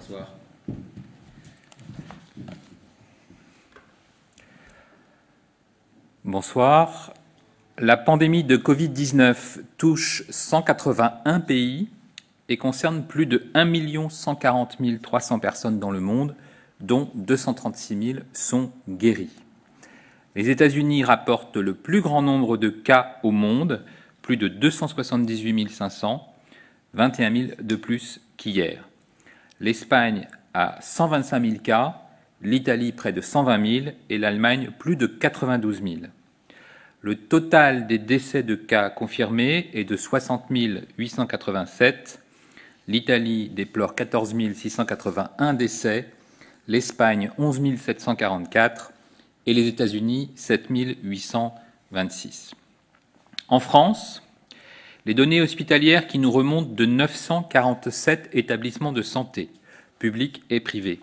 s'asseoir. Bonsoir. La pandémie de Covid-19 touche 181 pays et concerne plus de 1 140 300 personnes dans le monde, dont 236 000 sont guéris. Les États-Unis rapportent le plus grand nombre de cas au monde, plus de 278 500, 21 000 de plus qu'hier. L'Espagne a 125 000 cas, l'Italie près de 120 000 et l'Allemagne plus de 92 000. Le total des décès de cas confirmés est de 60 887. L'Italie déplore 14 681 décès, l'Espagne 11 744 et les États-Unis 7 826. En France, les données hospitalières qui nous remontent de 947 établissements de santé, publics et privés,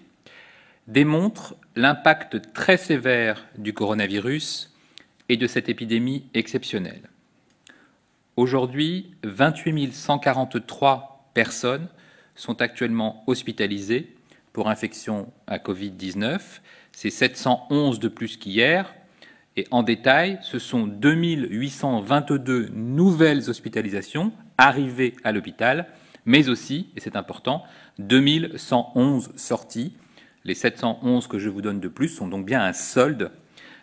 démontrent l'impact très sévère du coronavirus et de cette épidémie exceptionnelle. Aujourd'hui, 28 143 personnes sont actuellement hospitalisées pour infection à Covid-19. C'est 711 de plus qu'hier. Et en détail, ce sont 2 822 nouvelles hospitalisations arrivées à l'hôpital, mais aussi, et c'est important, 2 111 sorties. Les 711 que je vous donne de plus sont donc bien un solde,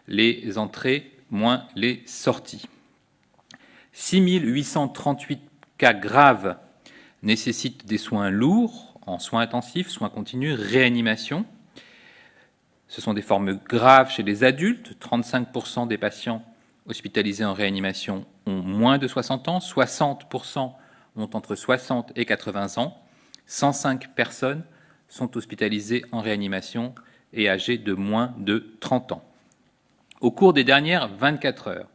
les entrées moins les sorties. 6 838 cas graves nécessitent des soins lourds, en soins intensifs, soins continus, réanimation. Ce sont des formes graves chez les adultes. 35% des patients hospitalisés en réanimation ont moins de 60 ans, 60% ont entre 60 et 80 ans. 105 personnes sont hospitalisées en réanimation et âgées de moins de 30 ans. Au cours des dernières 24 heures,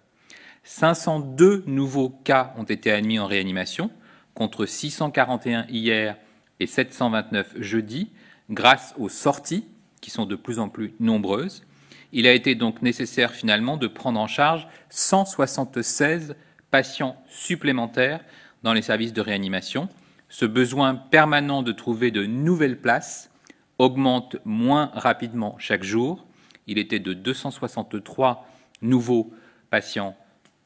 502 nouveaux cas ont été admis en réanimation, contre 641 hier et 729 jeudi, grâce aux sorties qui sont de plus en plus nombreuses. Il a été donc nécessaire finalement de prendre en charge 176 patients supplémentaires dans les services de réanimation. Ce besoin permanent de trouver de nouvelles places augmente moins rapidement chaque jour. Il était de 263 nouveaux patients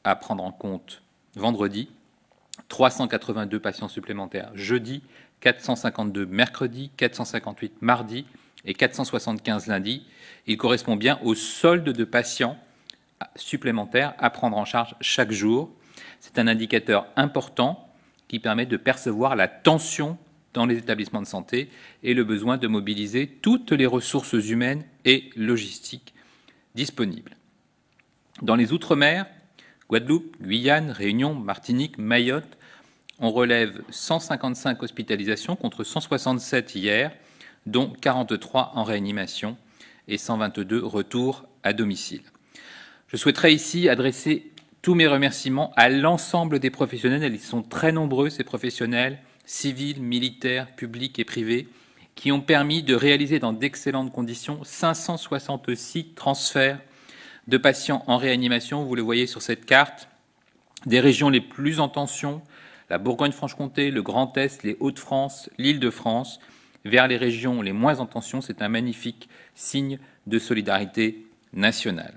à prendre en compte vendredi, 382 patients supplémentaires jeudi, 452 mercredi, 458 mardi et 475 lundi. Il correspond bien au solde de patients supplémentaires à prendre en charge chaque jour. C'est un indicateur important qui permet de percevoir la tension dans les établissements de santé et le besoin de mobiliser toutes les ressources humaines et logistiques disponibles. Dans les Outre-mer, Guadeloupe, Guyane, Réunion, Martinique, Mayotte, on relève 155 hospitalisations contre 167 hier, dont 43 en réanimation et 122 retours à domicile. Je souhaiterais ici adresser tous mes remerciements à l'ensemble des professionnels, ils sont très nombreux ces professionnels, civils, militaires, publics et privés, qui ont permis de réaliser dans d'excellentes conditions 566 transferts de patients en réanimation, vous le voyez sur cette carte, des régions les plus en tension, la Bourgogne-Franche-Comté, le Grand Est, les Hauts-de-France, l'Île-de-France, vers les régions les moins en tension. C'est un magnifique signe de solidarité nationale.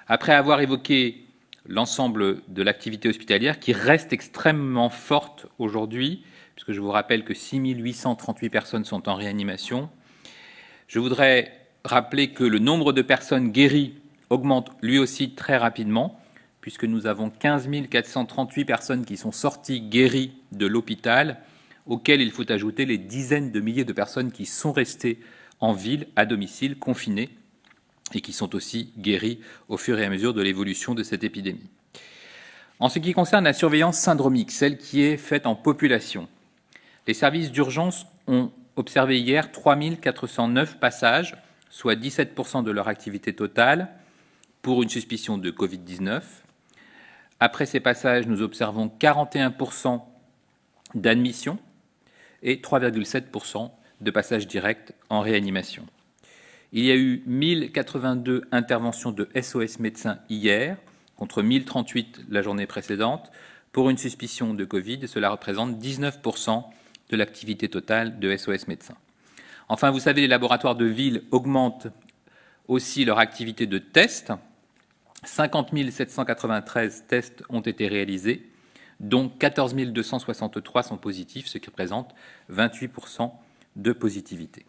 Après avoir évoqué l'ensemble de l'activité hospitalière qui reste extrêmement forte aujourd'hui, puisque je vous rappelle que 6 838 personnes sont en réanimation, je voudrais rappeler que le nombre de personnes guéries augmente lui aussi très rapidement, puisque nous avons 15 438 personnes qui sont sorties guéries de l'hôpital, auxquelles il faut ajouter les dizaines de milliers de personnes qui sont restées en ville, à domicile, confinées, et qui sont aussi guéries au fur et à mesure de l'évolution de cette épidémie. En ce qui concerne la surveillance syndromique, celle qui est faite en population, les services d'urgence ont observé hier 3 409 passages, soit 17% de leur activité totale, pour une suspicion de Covid-19. Après ces passages, nous observons 41% d'admissions et 3,7% de passages directs en réanimation. Il y a eu 1082 interventions de SOS médecins hier, contre 1038 la journée précédente, pour une suspicion de Covid. Cela représente 19% de l'activité totale de SOS Médecins. Enfin, vous savez, les laboratoires de ville augmentent aussi leur activité de tests. 50 793 tests ont été réalisés, dont 14 263 sont positifs, ce qui représente 28% de positivité.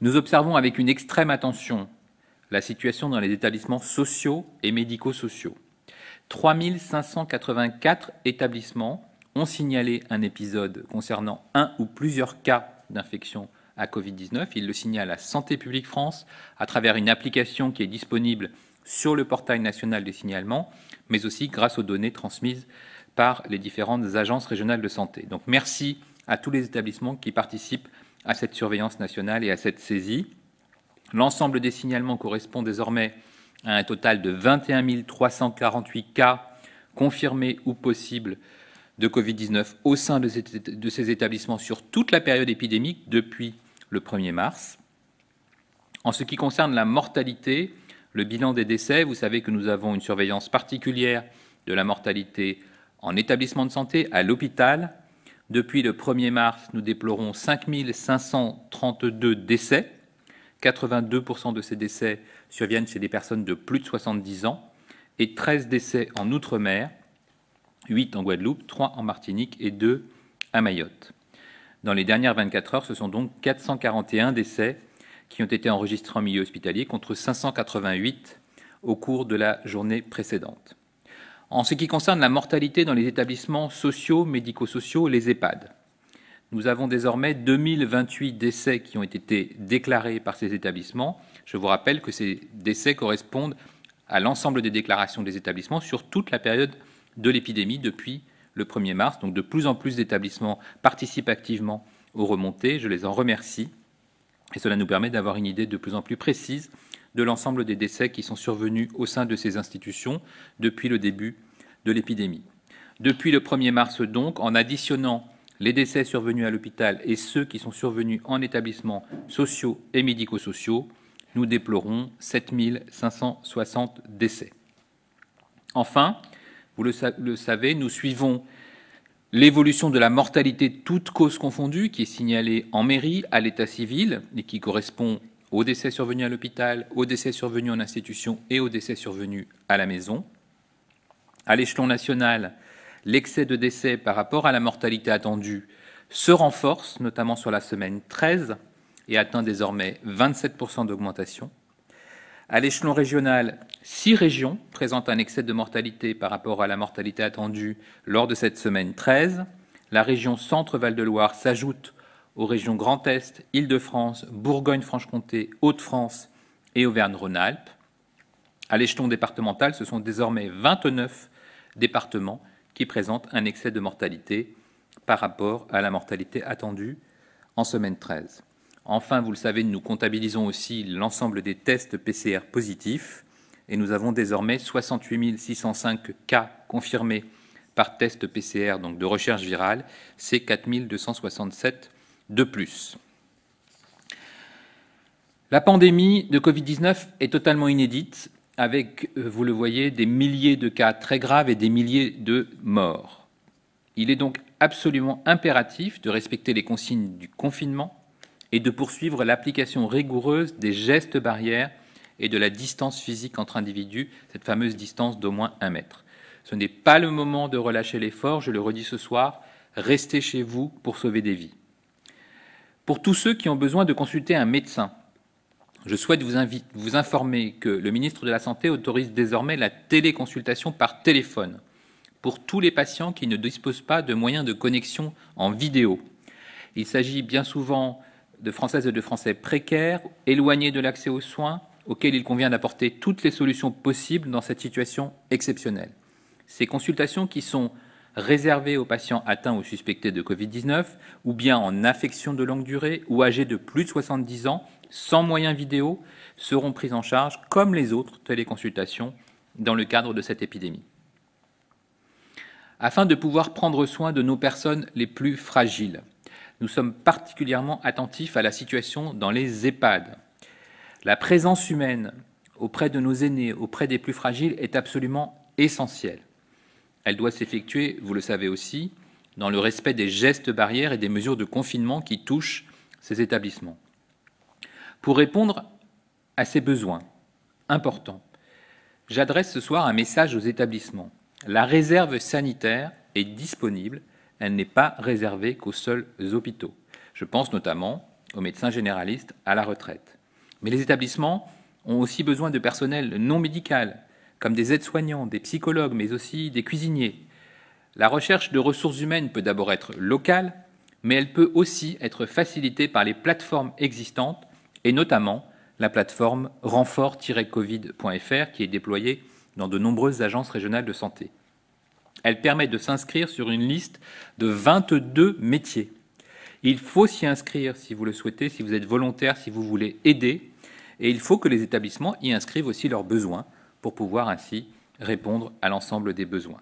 Nous observons avec une extrême attention la situation dans les établissements sociaux et médico-sociaux. 3 584 établissements ont signalé un épisode concernant un ou plusieurs cas d'infection à Covid-19. Ils le signalent à Santé publique France à travers une application qui est disponible sur le portail national des signalements, mais aussi grâce aux données transmises par les différentes agences régionales de santé. Donc merci à tous les établissements qui participent à cette surveillance nationale et à cette saisie. L'ensemble des signalements correspond désormais à un total de 21 348 cas confirmés ou possibles de Covid-19 au sein de ces établissements sur toute la période épidémique depuis le 1er mars. En ce qui concerne la mortalité, le bilan des décès, vous savez que nous avons une surveillance particulière de la mortalité en établissement de santé, à l'hôpital. Depuis le 1er mars, nous déplorons 5 532 décès. 82% de ces décès surviennent chez des personnes de plus de 70 ans et 13 décès en Outre-mer, 8 en Guadeloupe, 3 en Martinique et 2 à Mayotte. Dans les dernières 24 heures, ce sont donc 441 décès qui ont été enregistrés en milieu hospitalier contre 588 au cours de la journée précédente. En ce qui concerne la mortalité dans les établissements sociaux, médico-sociaux, les EHPAD, nous avons désormais 2028 décès qui ont été déclarés par ces établissements. Je vous rappelle que ces décès correspondent à l'ensemble des déclarations des établissements sur toute la période de l'épidémie depuis le 1er mars. Donc de plus en plus d'établissements participent activement aux remontées. Je les en remercie. Et cela nous permet d'avoir une idée de plus en plus précise de l'ensemble des décès qui sont survenus au sein de ces institutions depuis le début de l'épidémie. Depuis le 1er mars donc, en additionnant les décès survenus à l'hôpital et ceux qui sont survenus en établissements sociaux et médico-sociaux, nous déplorons 7 560 décès. Enfin, vous le savez, nous suivons l'évolution de la mortalité toutes causes confondues qui est signalée en mairie, à l'état civil et qui correspond aux décès survenus à l'hôpital, aux décès survenus en institution et aux décès survenus à la maison. À l'échelon national, l'excès de décès par rapport à la mortalité attendue se renforce, notamment sur la semaine 13, et atteint désormais 27% d'augmentation. À l'échelon régional, 6 régions présentent un excès de mortalité par rapport à la mortalité attendue lors de cette semaine 13. La région Centre-Val de Loire s'ajoute aux régions Grand Est, Île-de-France, Bourgogne-Franche-Comté, Hauts-de-France et Auvergne-Rhône-Alpes. À l'échelon départemental, ce sont désormais 29 départements qui présentent un excès de mortalité par rapport à la mortalité attendue en semaine 13. Enfin, vous le savez, nous comptabilisons aussi l'ensemble des tests PCR positifs et nous avons désormais 68 605 cas confirmés par test PCR, donc de recherche virale, c'est 4 267 de plus. La pandémie de Covid-19 est totalement inédite, avec, vous le voyez, des milliers de cas très graves et des milliers de morts. Il est donc absolument impératif de respecter les consignes du confinement et de poursuivre l'application rigoureuse des gestes barrières et de la distance physique entre individus, cette fameuse distance d'au moins 1 mètre. Ce n'est pas le moment de relâcher l'effort, je le redis ce soir, restez chez vous pour sauver des vies. Pour tous ceux qui ont besoin de consulter un médecin, je souhaite vous informer que le ministre de la Santé autorise désormais la téléconsultation par téléphone pour tous les patients qui ne disposent pas de moyens de connexion en vidéo. Il s'agit bien souvent de Françaises et de Français précaires, éloignés de l'accès aux soins, auxquels il convient d'apporter toutes les solutions possibles dans cette situation exceptionnelle. Ces consultations qui sont réservées aux patients atteints ou suspectés de Covid-19, ou bien en affection de longue durée, ou âgés de plus de 70 ans, sans moyens vidéo, seront prises en charge comme les autres téléconsultations dans le cadre de cette épidémie. Afin de pouvoir prendre soin de nos personnes les plus fragiles, nous sommes particulièrement attentifs à la situation dans les EHPAD. La présence humaine auprès de nos aînés, auprès des plus fragiles, est absolument essentielle. Elle doit s'effectuer, vous le savez aussi, dans le respect des gestes barrières et des mesures de confinement qui touchent ces établissements. Pour répondre à ces besoins importants, j'adresse ce soir un message aux établissements. La réserve sanitaire est disponible, elle n'est pas réservée qu'aux seuls hôpitaux. Je pense notamment aux médecins généralistes à la retraite. Mais les établissements ont aussi besoin de personnel non médical, comme des aides-soignants, des psychologues, mais aussi des cuisiniers. La recherche de ressources humaines peut d'abord être locale, mais elle peut aussi être facilitée par les plateformes existantes, et notamment la plateforme renfort-covid.fr qui est déployée dans de nombreuses agences régionales de santé. Elle permet de s'inscrire sur une liste de 22 métiers. Il faut s'y inscrire si vous le souhaitez, si vous êtes volontaire, si vous voulez aider, et il faut que les établissements y inscrivent aussi leurs besoins pour pouvoir ainsi répondre à l'ensemble des besoins.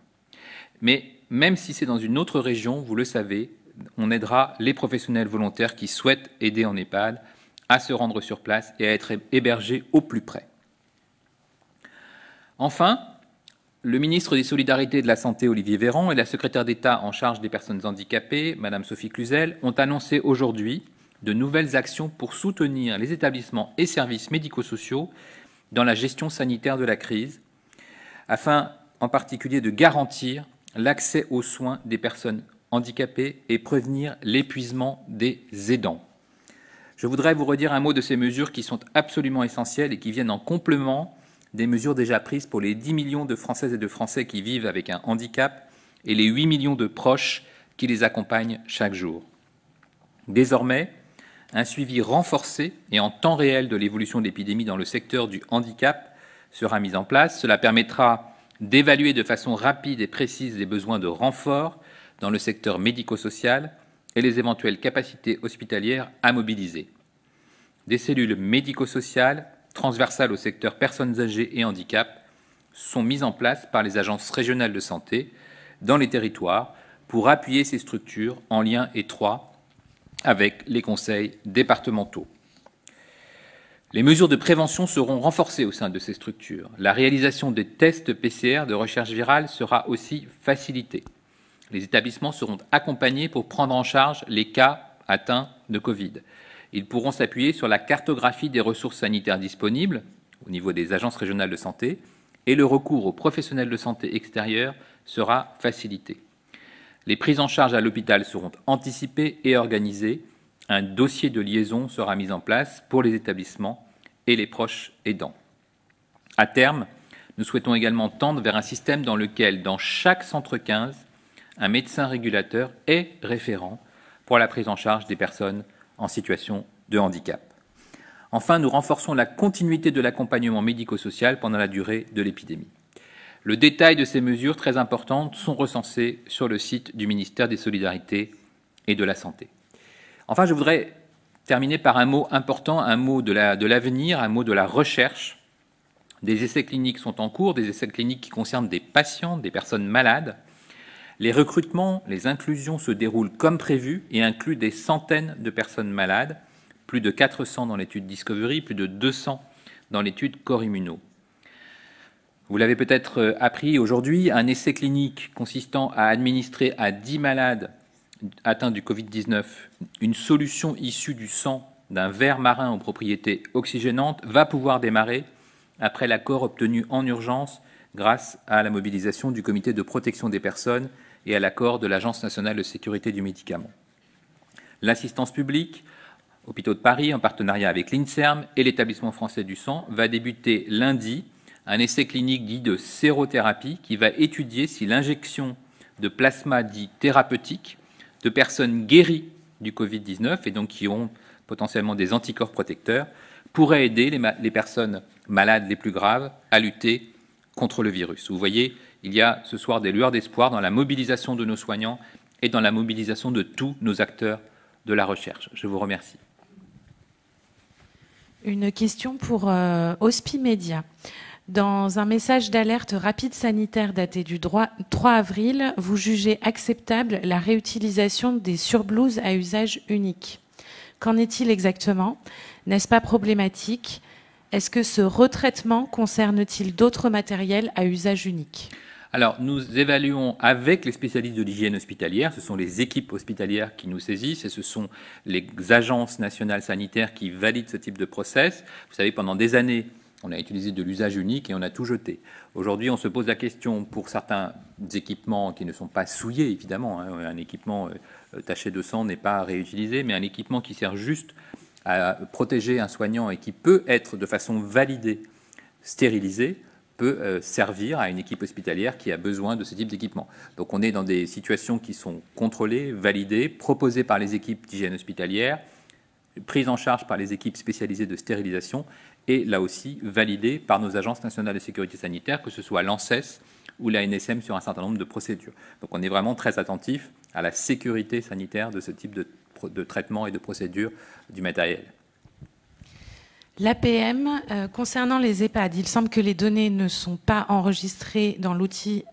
Mais même si c'est dans une autre région, vous le savez, on aidera les professionnels volontaires qui souhaitent aider en EHPAD à se rendre sur place et à être hébergés au plus près. Enfin, le ministre des Solidarités et de la Santé, Olivier Véran, et la secrétaire d'État en charge des personnes handicapées, Madame Sophie Cluzel, ont annoncé aujourd'hui de nouvelles actions pour soutenir les établissements et services médico-sociaux dans la gestion sanitaire de la crise, afin en particulier de garantir l'accès aux soins des personnes handicapées et prévenir l'épuisement des aidants. Je voudrais vous redire un mot de ces mesures qui sont absolument essentielles et qui viennent en complément des mesures déjà prises pour les 10 millions de Françaises et de Français qui vivent avec un handicap et les 8 millions de proches qui les accompagnent chaque jour. Désormais, un suivi renforcé et en temps réel de l'évolution de l'épidémie dans le secteur du handicap sera mis en place. Cela permettra d'évaluer de façon rapide et précise les besoins de renfort dans le secteur médico-social et les éventuelles capacités hospitalières à mobiliser. Des cellules médico-sociales transversales au secteur personnes âgées et handicap sont mises en place par les agences régionales de santé dans les territoires pour appuyer ces structures en lien étroit avec les conseils départementaux. Les mesures de prévention seront renforcées au sein de ces structures. La réalisation des tests PCR de recherche virale sera aussi facilitée. Les établissements seront accompagnés pour prendre en charge les cas atteints de Covid. Ils pourront s'appuyer sur la cartographie des ressources sanitaires disponibles au niveau des agences régionales de santé et le recours aux professionnels de santé extérieurs sera facilité. Les prises en charge à l'hôpital seront anticipées et organisées. Un dossier de liaison sera mis en place pour les établissements et les proches aidants. À terme, nous souhaitons également tendre vers un système dans lequel, dans chaque centre 15, un médecin régulateur est référent pour la prise en charge des personnes en situation de handicap. Enfin, nous renforçons la continuité de l'accompagnement médico-social pendant la durée de l'épidémie. Le détail de ces mesures très importantes sont recensés sur le site du ministère des Solidarités et de la Santé. Enfin, je voudrais terminer par un mot important, un mot de l'avenir, un mot de la recherche. Des essais cliniques sont en cours, des essais cliniques qui concernent des patients, des personnes malades. Les recrutements, les inclusions se déroulent comme prévu et incluent des centaines de personnes malades, plus de 400 dans l'étude Discovery, plus de 200 dans l'étude Corps Immuno. Vous l'avez peut-être appris aujourd'hui, un essai clinique consistant à administrer à 10 malades atteints du Covid-19 une solution issue du sang d'un ver marin aux propriétés oxygénantes va pouvoir démarrer après l'accord obtenu en urgence grâce à la mobilisation du Comité de protection des personnes et à l'accord de l'Agence nationale de sécurité du médicament. L'assistance publique, Hôpitaux de Paris, en partenariat avec l'INSERM et l'Établissement français du sang, va débuter lundi un essai clinique dit de sérothérapie qui va étudier si l'injection de plasma dit thérapeutique de personnes guéries du Covid-19 et donc qui ont potentiellement des anticorps protecteurs pourrait aider les personnes malades les plus graves à lutter contre le virus. Vous voyez, il y a ce soir des lueurs d'espoir dans la mobilisation de nos soignants et dans la mobilisation de tous nos acteurs de la recherche. Je vous remercie. Une question pour Hospimédia. Dans un message d'alerte rapide sanitaire daté du 3 avril, vous jugez acceptable la réutilisation des surblouses à usage unique. Qu'en est-il exactement? N'est-ce pas problématique? Est-ce que ce retraitement concerne-t-il d'autres matériels à usage unique? Alors, nous évaluons avec les spécialistes de l'hygiène hospitalière, ce sont les équipes hospitalières qui nous saisissent et ce sont les agences nationales sanitaires qui valident ce type de process. Vous savez, pendant des années, on a utilisé de l'usage unique et on a tout jeté. Aujourd'hui, on se pose la question pour certains équipements qui ne sont pas souillés, évidemment. Un équipement taché de sang n'est pas réutilisé, mais un équipement qui sert juste à protéger un soignant et qui peut être de façon validée, stérilisé, peut servir à une équipe hospitalière qui a besoin de ce type d'équipement. Donc on est dans des situations qui sont contrôlées, validées, proposées par les équipes d'hygiène hospitalière, prises en charge par les équipes spécialisées de stérilisation et là aussi validées par nos agences nationales de sécurité sanitaire, que ce soit l'ANSES ou la NSM sur un certain nombre de procédures. Donc on est vraiment très attentif à la sécurité sanitaire de ce type de traitement et de procédure du matériel. L'APM, concernant les EHPAD, il semble que les données ne sont pas enregistrées dans l'outil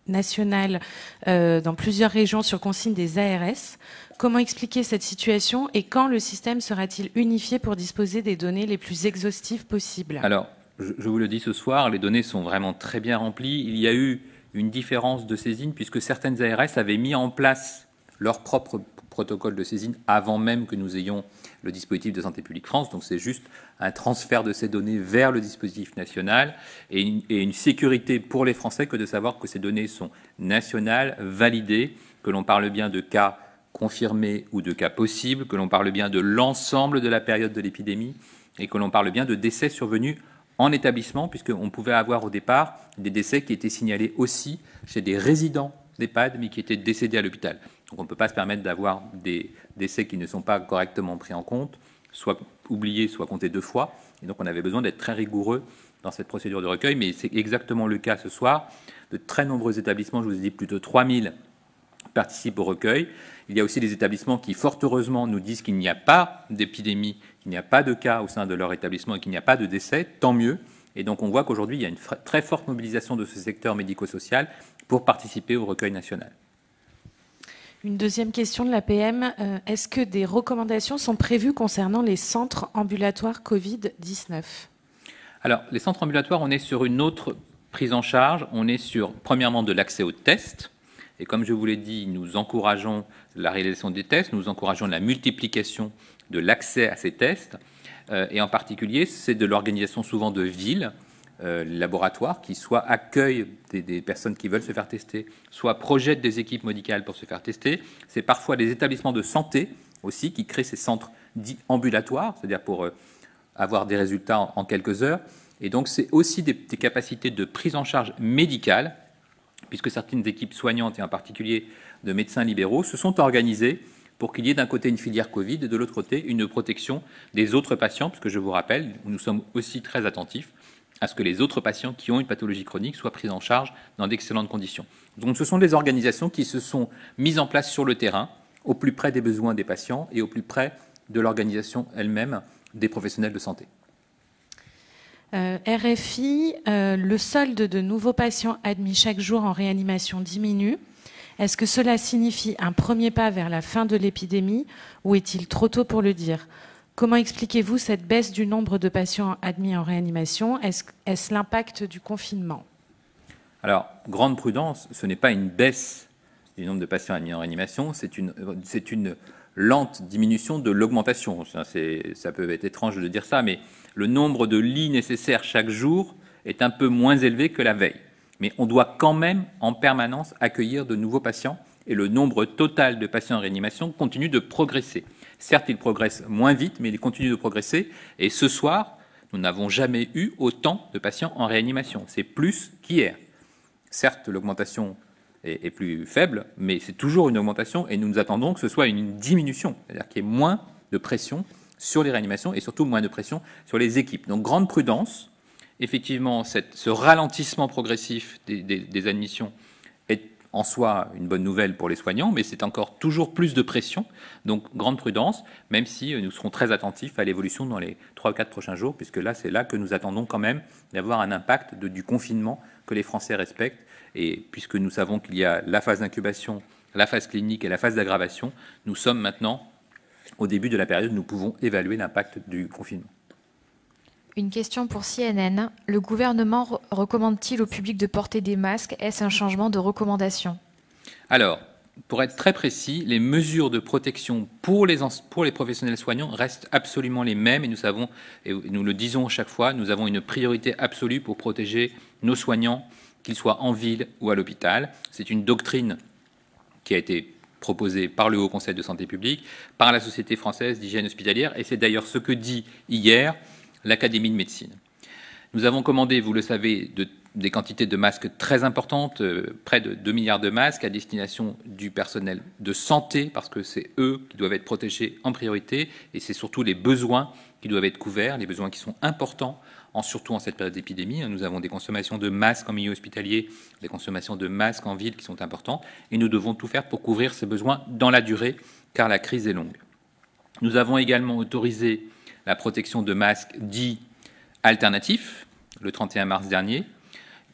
national dans plusieurs régions sur consigne des ARS. Comment expliquer cette situation et quand le système sera-t-il unifié pour disposer des données les plus exhaustives possibles? Alors, je vous le dis ce soir, les données sont vraiment très bien remplies. Il y a eu une différence de saisine puisque certaines ARS avaient mis en place leur propre protocole de saisine avant même que nous ayons le dispositif de Santé publique France. Donc c'est juste un transfert de ces données vers le dispositif national et une sécurité pour les Français que de savoir que ces données sont nationales, validées, que l'on parle bien de cas confirmés ou de cas possibles, que l'on parle bien de l'ensemble de la période de l'épidémie et que l'on parle bien de décès survenus en établissement, puisqu'on pouvait avoir au départ des décès qui étaient signalés aussi chez des résidents d'EHPAD, mais qui étaient décédés à l'hôpital. Donc on ne peut pas se permettre d'avoir des décès qui ne sont pas correctement pris en compte, soit oubliés, soit comptés 2 fois. Et donc on avait besoin d'être très rigoureux dans cette procédure de recueil, mais c'est exactement le cas ce soir. De très nombreux établissements, je vous ai dit plus de 3000 participent au recueil. Il y a aussi des établissements qui, fort heureusement, nous disent qu'il n'y a pas d'épidémie, qu'il n'y a pas de cas au sein de leur établissement et qu'il n'y a pas de décès, tant mieux. Et donc on voit qu'aujourd'hui, il y a une très forte mobilisation de ce secteur médico-social pour participer au recueil national. Une deuxième question de l'APM. Est-ce que des recommandations sont prévues concernant les centres ambulatoires Covid-19 ? Alors, les centres ambulatoires, on est sur une autre prise en charge. On est sur, premièrement, de l'accès aux tests. Et comme je vous l'ai dit, nous encourageons la réalisation des tests, nous encourageons la multiplication de l'accès à ces tests. Et en particulier, c'est de l'organisation souvent de villes, laboratoires, qui soit accueillent des personnes qui veulent se faire tester, soit projettent des équipes médicales pour se faire tester. C'est parfois des établissements de santé aussi qui créent ces centres dits ambulatoires, c'est-à-dire pour avoir des résultats en quelques heures. Et donc, c'est aussi des capacités de prise en charge médicale, puisque certaines équipes soignantes, et en particulier de médecins libéraux, se sont organisées pour qu'il y ait d'un côté une filière Covid et de l'autre côté une protection des autres patients, parce que je vous rappelle, nous sommes aussi très attentifs à ce que les autres patients qui ont une pathologie chronique soient pris en charge dans d'excellentes conditions. Donc ce sont des organisations qui se sont mises en place sur le terrain, au plus près des besoins des patients et au plus près de l'organisation elle-même des professionnels de santé. RFI, le solde de nouveaux patients admis chaque jour en réanimation diminue. Est-ce que cela signifie un premier pas vers la fin de l'épidémie ou est-il trop tôt pour le dire ? Comment expliquez-vous cette baisse du nombre de patients admis en réanimation ? Est-ce l'impact du confinement ? Alors, grande prudence, ce n'est pas une baisse du nombre de patients admis en réanimation, c'est une lente diminution de l'augmentation. Ça peut être étrange de dire ça, mais le nombre de lits nécessaires chaque jour est un peu moins élevé que la veille. Mais on doit quand même en permanence accueillir de nouveaux patients et le nombre total de patients en réanimation continue de progresser. Certes, il progresse moins vite, mais il continue de progresser. Et ce soir, nous n'avons jamais eu autant de patients en réanimation. C'est plus qu'hier. Certes, l'augmentation est plus faible, mais c'est toujours une augmentation et nous attendons que ce soit une diminution, c'est-à-dire qu'il y ait moins de pression sur les réanimations et surtout moins de pression sur les équipes. Donc, grande prudence. Effectivement, ce ralentissement progressif des admissions est en soi une bonne nouvelle pour les soignants, mais c'est encore toujours plus de pression. Donc, grande prudence, même si nous serons très attentifs à l'évolution dans les 3 ou 4 prochains jours, puisque là, c'est là que nous attendons quand même d'avoir un impact du confinement que les Français respectent. Et puisque nous savons qu'il y a la phase d'incubation, la phase clinique et la phase d'aggravation, nous sommes maintenant au début de la période où nous pouvons évaluer l'impact du confinement. Une question pour CNN. Le gouvernement recommande-t-il au public de porter des masques? Est-ce un changement de recommandation? Alors, pour être très précis, les mesures de protection pour les professionnels soignants restent absolument les mêmes et nous savons, et nous le disons chaque fois, nous avons une priorité absolue pour protéger nos soignants, qu'ils soient en ville ou à l'hôpital. C'est une doctrine qui a été proposée par le Haut Conseil de santé publique, par la Société française d'hygiène hospitalière, et c'est d'ailleurs ce que dit hier l'Académie de médecine. Nous avons commandé, vous le savez, des quantités de masques très importantes, près de 2 milliards de masques à destination du personnel de santé, parce que c'est eux qui doivent être protégés en priorité, et c'est surtout les besoins qui doivent être couverts, les besoins qui sont importants, surtout en cette période d'épidémie. Nous avons des consommations de masques en milieu hospitalier, des consommations de masques en ville qui sont importantes, et nous devons tout faire pour couvrir ces besoins dans la durée, car la crise est longue. Nous avons également autorisé la protection de masques dits alternatifs, le 31 mars dernier.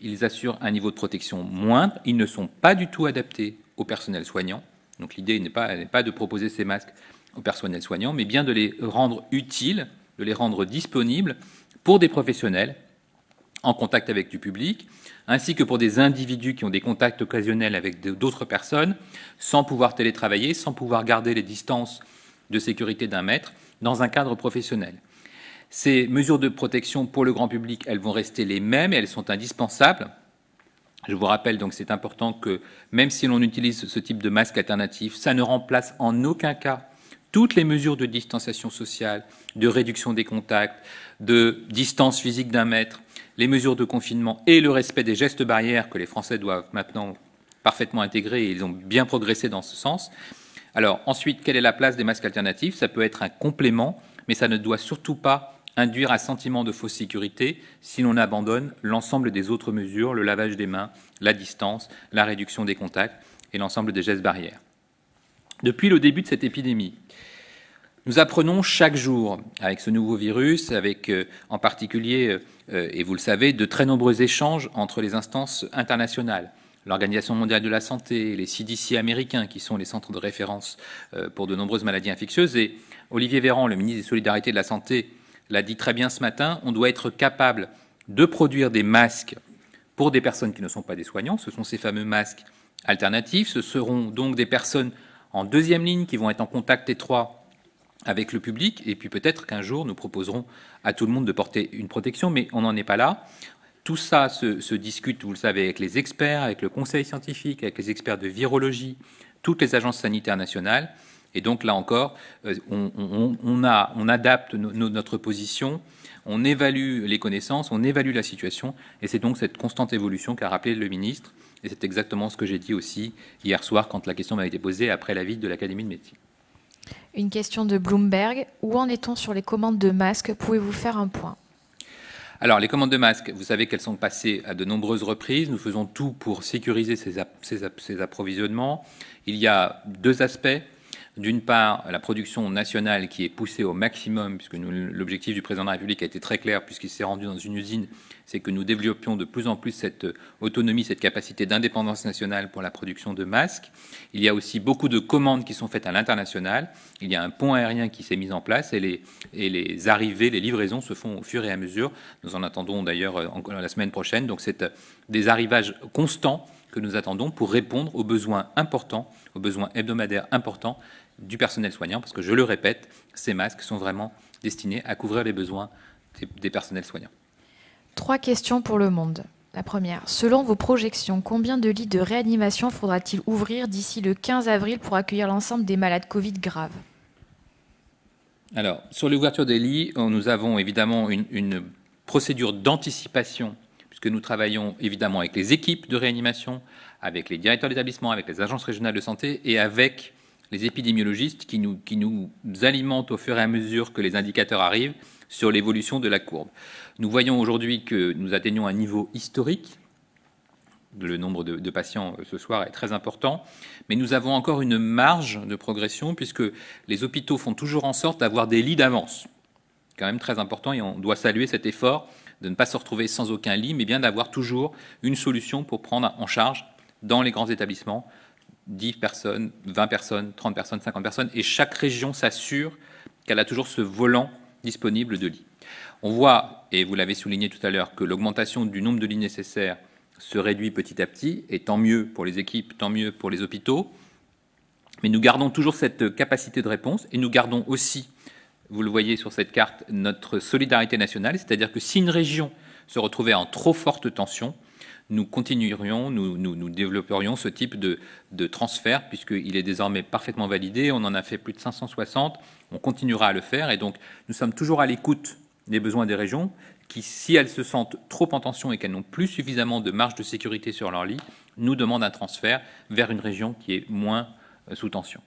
Ils assurent un niveau de protection moindre. Ils ne sont pas du tout adaptés au personnel soignant. Donc l'idée n'est pas de proposer ces masques au personnel soignant, mais bien de les rendre utiles, de les rendre disponibles pour des professionnels en contact avec du public, ainsi que pour des individus qui ont des contacts occasionnels avec d'autres personnes, sans pouvoir télétravailler, sans pouvoir garder les distances de sécurité d'1 mètre, dans un cadre professionnel. Ces mesures de protection pour le grand public, elles vont rester les mêmes et elles sont indispensables. Je vous rappelle donc, c'est important que même si l'on utilise ce type de masque alternatif, ça ne remplace en aucun cas toutes les mesures de distanciation sociale, de réduction des contacts, de distance physique d'1 mètre, les mesures de confinement et le respect des gestes barrières que les Français doivent maintenant parfaitement intégrer, et ils ont bien progressé dans ce sens. Alors ensuite, quelle est la place des masques alternatifs? Ça peut être un complément, mais ça ne doit surtout pas induire un sentiment de fausse sécurité si l'on abandonne l'ensemble des autres mesures, le lavage des mains, la distance, la réduction des contacts et l'ensemble des gestes barrières. Depuis le début de cette épidémie, nous apprenons chaque jour, avec ce nouveau virus, avec en particulier, et vous le savez, de très nombreux échanges entre les instances internationales. L'Organisation mondiale de la santé, les CDC américains, qui sont les centres de référence pour de nombreuses maladies infectieuses. Et Olivier Véran, le ministre des Solidarités et de la Santé, l'a dit très bien ce matin, on doit être capable de produire des masques pour des personnes qui ne sont pas des soignants. Ce sont ces fameux masques alternatifs. Ce seront donc des personnes en deuxième ligne qui vont être en contact étroit avec le public. Et puis peut-être qu'un jour, nous proposerons à tout le monde de porter une protection, mais on n'en est pas là. Tout ça se discute, vous le savez, avec les experts, avec le conseil scientifique, avec les experts de virologie, toutes les agences sanitaires nationales. Et donc là encore, on adapte notre position, on évalue les connaissances, on évalue la situation, et c'est donc cette constante évolution qu'a rappelé le ministre. Et c'est exactement ce que j'ai dit aussi hier soir quand la question m'a été posée après l'avis de l'Académie de médecine. Une question de Bloomberg. Où en est-on sur les commandes de masques? Pouvez-vous faire un point? Alors, les commandes de masques, vous savez qu'elles sont passées à de nombreuses reprises. Nous faisons tout pour sécuriser ces approvisionnements. Il y a 2 aspects. D'une part, la production nationale qui est poussée au maximum, puisque l'objectif du président de la République a été très clair, puisqu'il s'est rendu dans une usine, c'est que nous développions de plus en plus cette autonomie, cette capacité d'indépendance nationale pour la production de masques. Il y a aussi beaucoup de commandes qui sont faites à l'international. Il y a un pont aérien qui s'est mis en place et les arrivées, les livraisons se font au fur et à mesure. Nous en attendons d'ailleurs la semaine prochaine. Donc c'est des arrivages constants que nous attendons pour répondre aux besoins importants, aux besoins hebdomadaires importants du personnel soignant, parce que je le répète, ces masques sont vraiment destinés à couvrir les besoins des personnels soignants. 3 questions pour Le Monde. La première, selon vos projections, combien de lits de réanimation faudra-t-il ouvrir d'ici le 15 avril pour accueillir l'ensemble des malades Covid graves? Alors, sur l'ouverture des lits, nous avons évidemment une procédure d'anticipation, puisque nous travaillons évidemment avec les équipes de réanimation, avec les directeurs d'établissement, avec les agences régionales de santé et avec les épidémiologistes qui nous alimentent au fur et à mesure que les indicateurs arrivent sur l'évolution de la courbe. Nous voyons aujourd'hui que nous atteignons un niveau historique. Le nombre de patients ce soir est très important, mais nous avons encore une marge de progression puisque les hôpitaux font toujours en sorte d'avoir des lits d'avance. C'est quand même très important et on doit saluer cet effort de ne pas se retrouver sans aucun lit, mais bien d'avoir toujours une solution pour prendre en charge dans les grands établissements 10 personnes, 20 personnes, 30 personnes, 50 personnes, et chaque région s'assure qu'elle a toujours ce volant disponible de lits. On voit, et vous l'avez souligné tout à l'heure, que l'augmentation du nombre de lits nécessaires se réduit petit à petit, et tant mieux pour les équipes, tant mieux pour les hôpitaux. Mais nous gardons toujours cette capacité de réponse, et nous gardons aussi, vous le voyez sur cette carte, notre solidarité nationale, c'est-à-dire que si une région se retrouvait en trop forte tension, nous continuerions, nous développerions ce type de transfert, puisqu'il est désormais parfaitement validé. On en a fait plus de 560. On continuera à le faire. Et donc, nous sommes toujours à l'écoute des besoins des régions qui, si elles se sentent trop en tension et qu'elles n'ont plus suffisamment de marge de sécurité sur leur lit, nous demandent un transfert vers une région qui est moins sous tension.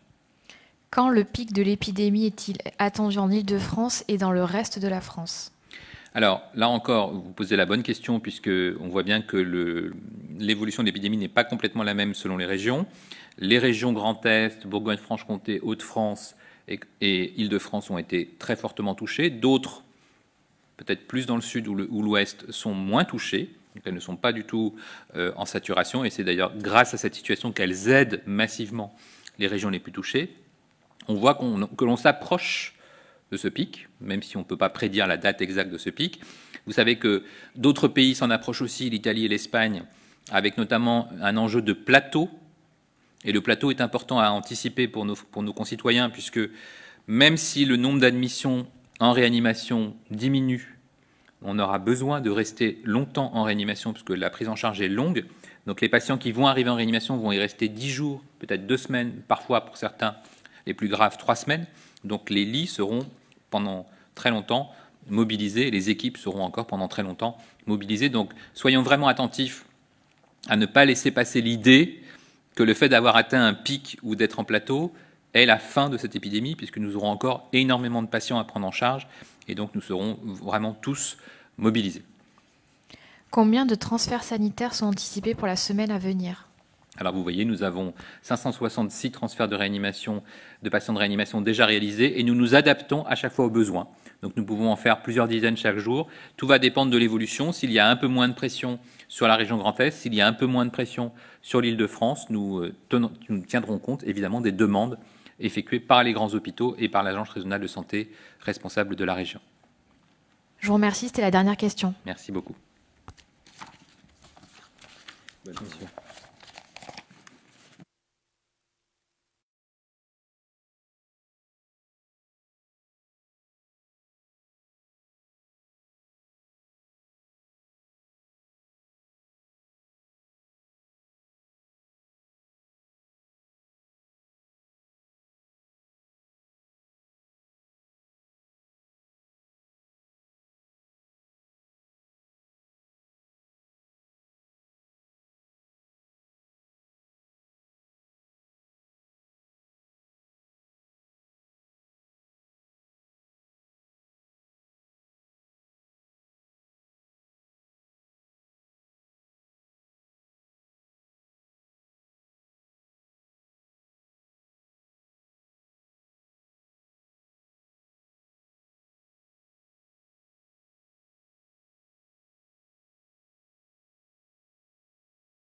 Quand le pic de l'épidémie est-il attendu en Île-de-France et dans le reste de la France ? Alors, là encore, vous posez la bonne question, puisqu'on voit bien que l'évolution de l'épidémie n'est pas complètement la même selon les régions. Les régions Grand Est, Bourgogne-Franche-Comté, Hauts-de-France et Île-de-France ont été très fortement touchées. D'autres, peut-être plus dans le sud ou l'ouest, sont moins touchées. Donc elles ne sont pas du tout en saturation. Et c'est d'ailleurs grâce à cette situation qu'elles aident massivement les régions les plus touchées. On voit que l'on s'approche de ce pic, même si on ne peut pas prédire la date exacte de ce pic. Vous savez que d'autres pays s'en approchent aussi, l'Italie et l'Espagne, avec notamment un enjeu de plateau. Et le plateau est important à anticiper pour nos concitoyens, puisque même si le nombre d'admissions en réanimation diminue, on aura besoin de rester longtemps en réanimation, puisque la prise en charge est longue. Donc les patients qui vont arriver en réanimation vont y rester 10 jours, peut-être 2 semaines, parfois pour certains, les plus graves, 3 semaines. Donc les lits seront pendant très longtemps mobilisés, et les équipes seront encore pendant très longtemps mobilisées. Donc soyons vraiment attentifs à ne pas laisser passer l'idée que le fait d'avoir atteint un pic ou d'être en plateau est la fin de cette épidémie, puisque nous aurons encore énormément de patients à prendre en charge, et donc nous serons vraiment tous mobilisés. Combien de transferts sanitaires sont anticipés pour la semaine à venir ? Alors vous voyez, nous avons 566 transferts de réanimation, de patients de réanimation déjà réalisés, et nous nous adaptons à chaque fois aux besoins. Donc nous pouvons en faire plusieurs dizaines chaque jour. Tout va dépendre de l'évolution. S'il y a un peu moins de pression sur la région Grand Est, s'il y a un peu moins de pression sur l'Île-de-France, nous tiendrons compte évidemment des demandes effectuées par les grands hôpitaux et par l'Agence régionale de santé responsable de la région. Je vous remercie, c'était la dernière question. Merci beaucoup. Bonne mission.